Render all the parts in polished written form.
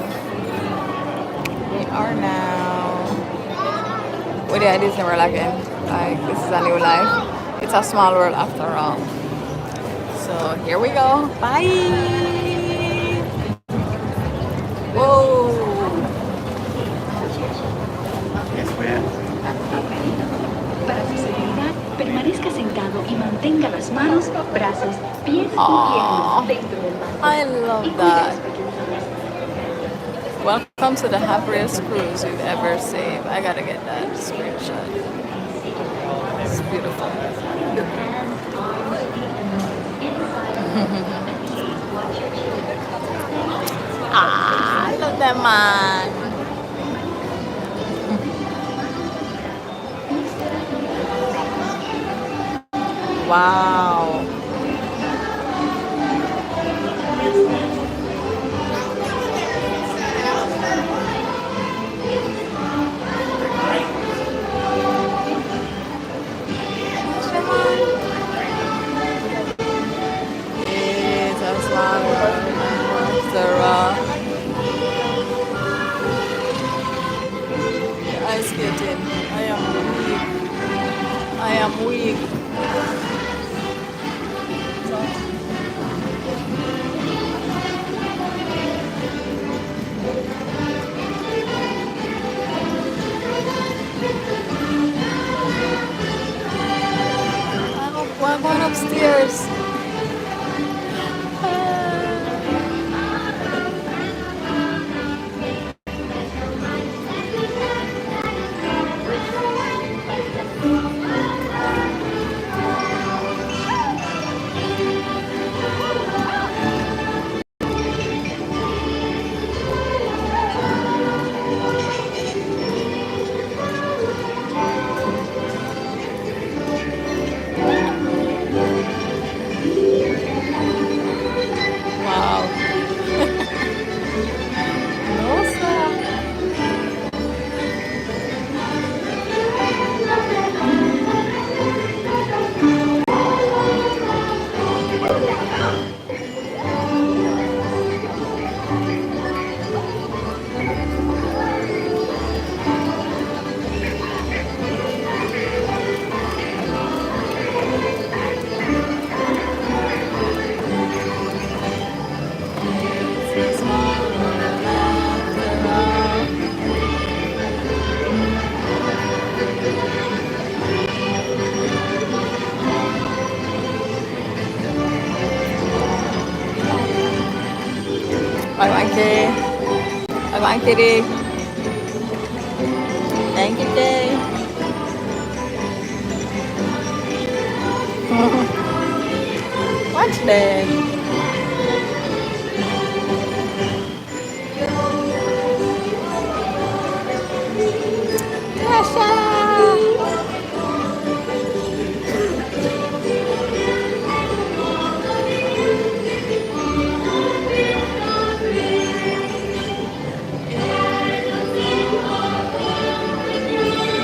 We are now. We're at Disney World again. Like, this is a new life. It's a small world after all. So here we go. Bye. Whoa. Para su seguridad, permanezca sentado y mantenga las manos, brazos, pies y piernas dentro del barco. I love that. Welcome to the happiest cruise you've ever seen. I gotta get that screenshot. It's beautiful. I love that man. Wow. Jesus, Sarah. Ice skating. I am weak. I am weak. I'm going upstairs. Wow. Nossa. I want kitty. Thank you, Day. Watch that. Tasha.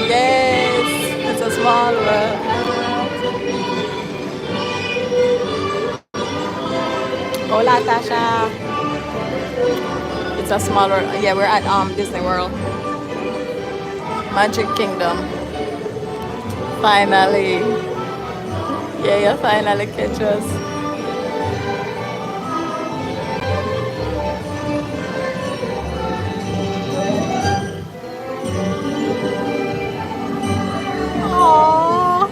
Yes, it's a small world. Hola, Tasha. It's a small world. Yeah, we're at Disney World, Magic Kingdom. Finally, yeah, you finally catch us. Aww.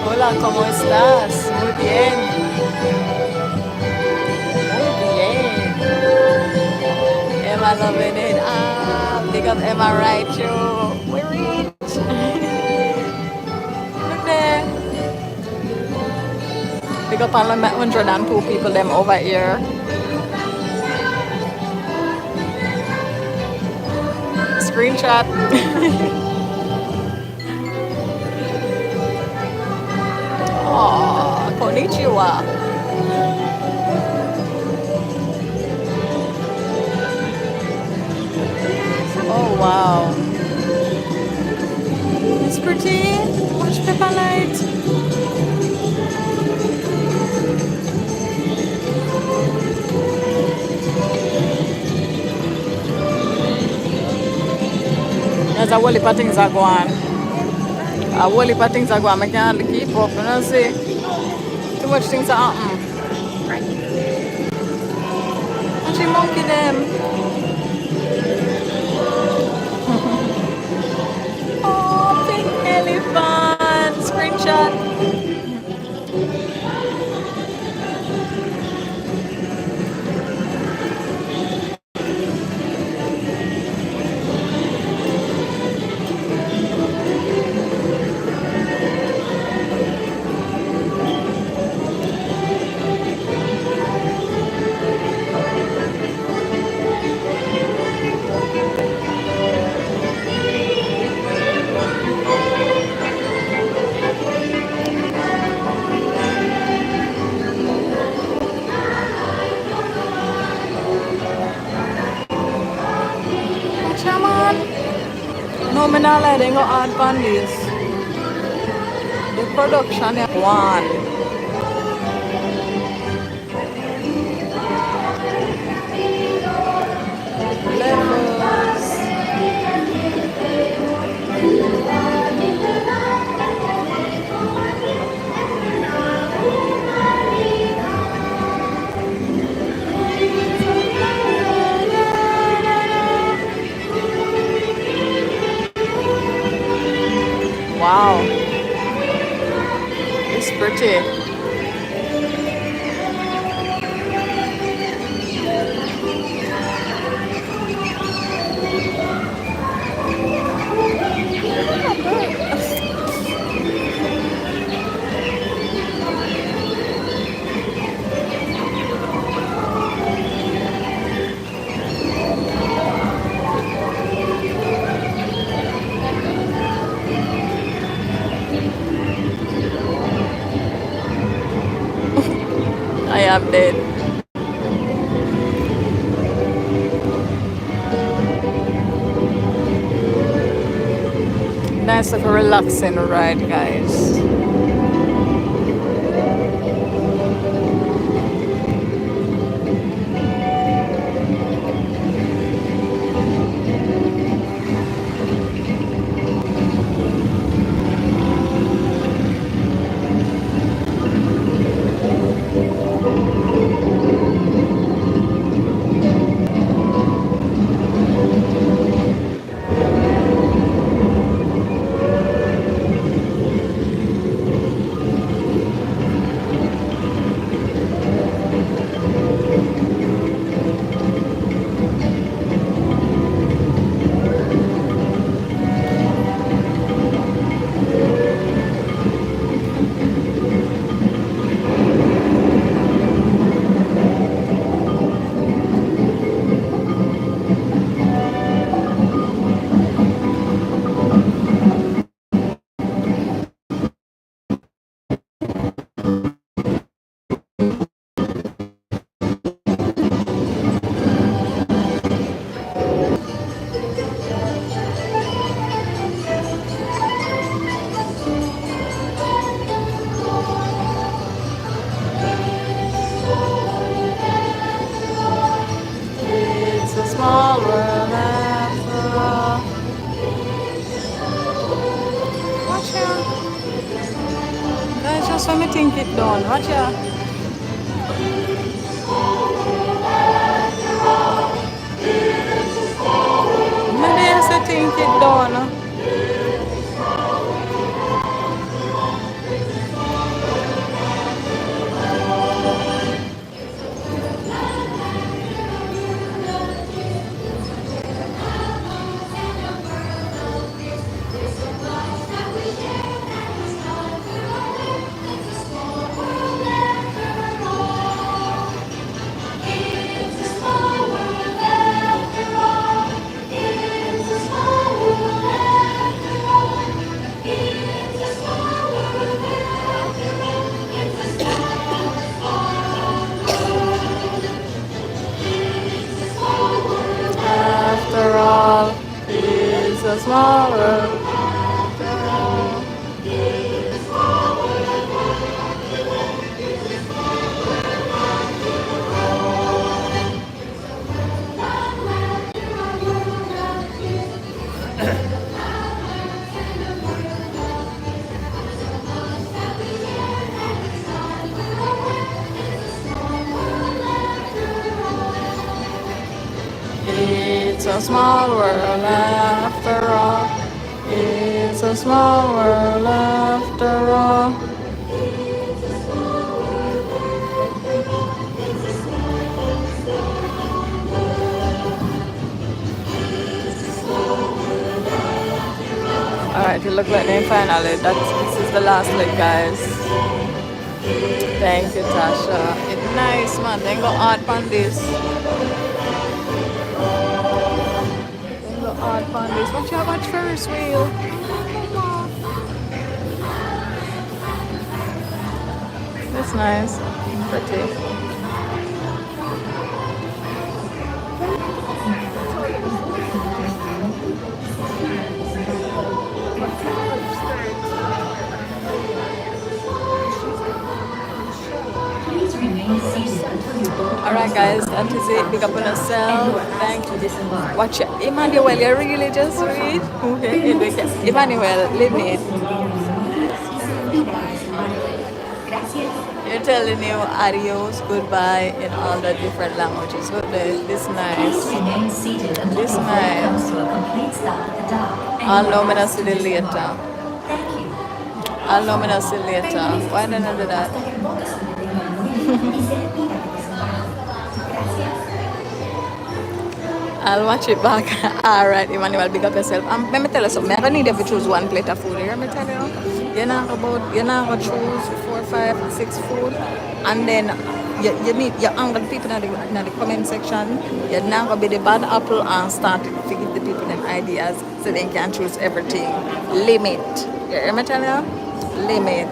Hola, ¿cómo estás? Muy bien. Muy bien. Emma loving it. Ah, big up Emma Raichu. We reach. Look there. Big up all the 102 people them over here. Screenshot. Oh, konnichiwa. Wow. It's pretty. Watch Pepper Light. There's a whole heap of things that go on. A whole heap of things that go on. I can't keep up. You know, see? Too much things that happen. And she monkey them. Oh, pink elephant. Screenshot. Come on. No, me not lie. They go hard on this. The production is one. Levels. Wow. It's pretty. I am dead. Nice of a relaxing ride, guys. It's a small world after all. Watch out. Guys, just when me think it done. Watch out. Maybe I say think it done. a small world. It's a small world after all. It's a small world after all. Alright, it looks like they finally. This is the last leg, guys. Thank you, Tasha. It's nice, man. Then go hard on this. Then go hard on this. Watch out, watch Ferris wheel. That's nice. Pretty. Please remain seated until you board. Alright, guys, that is it. Big up on yourself. Thank you. Disembark. Watch it. Emmanuel, you really just read? Okay, Emmanuel, leave me. Gracias. You're telling you adios, goodbye in all the different languages. Look, this nice. Please remain seated until This the nice. council completes that at the dock. And I'll you know are me not see the dismissed. later. Thank you. I'll know me not see later. Why didn't I do that? Hasta que el bote se detenga y se retira de desembarco. Gracias. I'll watch it back. Alright, Emmanuel, big up yourself. Let me tell you something. I don't need you to choose one plate of food. You hear me tell you? You're not going to choose 4, 5, 6 food. And then you need your angry people in the comment section. You're not going to be the bad apple and start to give the people them ideas so they can choose everything. Limit. You hear me tell you? Limit.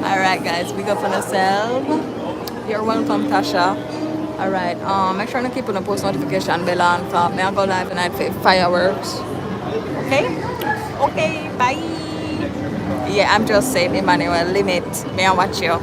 Alright, guys, big up on yourself. You're welcome, Tasha. Alright, make sure to keep on the post notification bell on for me. I go live tonight for fireworks. Okay? Okay, bye. Yeah, I'm just saying, Emmanuel, limit. May I watch you?